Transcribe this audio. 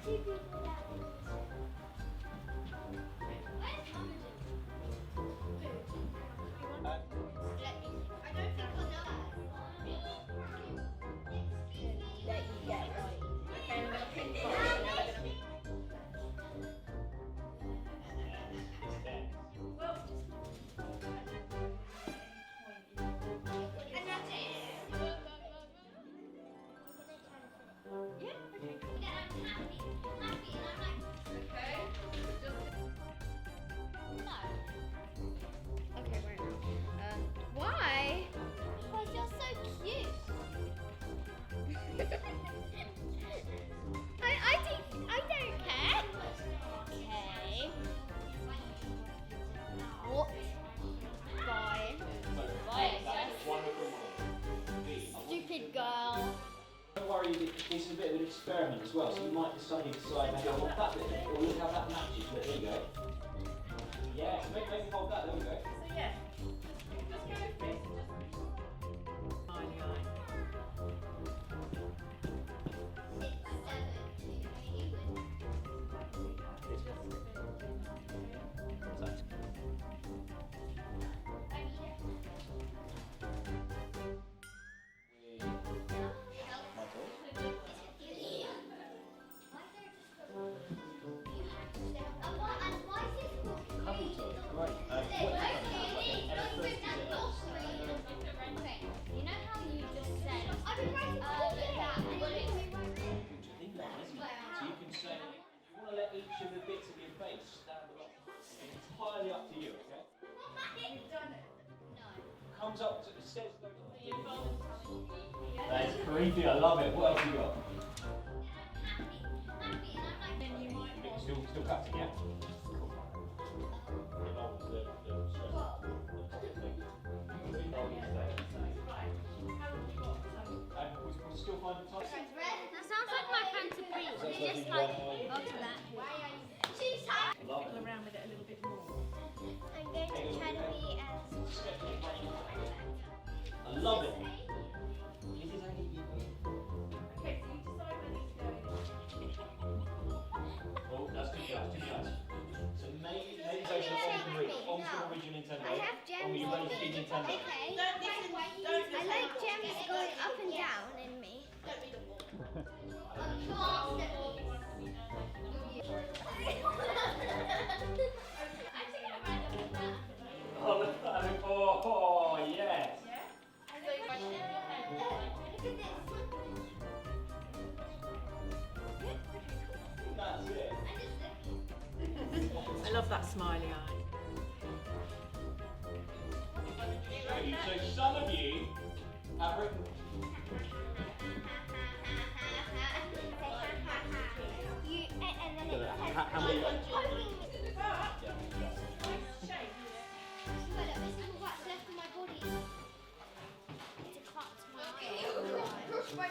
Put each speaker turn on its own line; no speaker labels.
two people that live in this room. Where's Imogen? I don't think we'll know.
Let you get right.
Okay, I'm going to print it.
And that's it.
Yeah, okay.
Then I'm happy, and I'm like,
Okay.
no.
Okay, right now. Why?
Because you're so cute.
I don't care. Okay. What? Bye. Stupid girl.
Don't worry, this is a bit of an experiment as well, so you might suddenly decide maybe I want that bit, or look how that matches. Look, there you go. Yeah, so maybe hold that, there we go.
So yeah, just go with this and just smiley eye.
6,
You know how you just said
I've been writing
that bullets.
So you can say, you want to let each of the bits of your face stand up. It's entirely up to you, okay?
You've done it.
Comes up to the stairs. That is creepy, I love it. What else you got?
Then you might want
Still cutting, yeah? We'll still find the time.
That sounds like my fancy breeze. It's just like after that.
fiddle around with it a little bit more.
I'm going to try to be as.
I love it.
Okay, so you decide whether to go in.
Oh, that's too much, too much. So maybe go to the origin Nintendo.
I have gems.
Oh, you ready to be Nintendo?
Okay.
Don't listen, don't
I like gems going up and down in me.
Oh, look at that. Oh, yes. That's it.
I love that smiley eye.
So some of you have written. How many?
This is what's left of my body. To cut my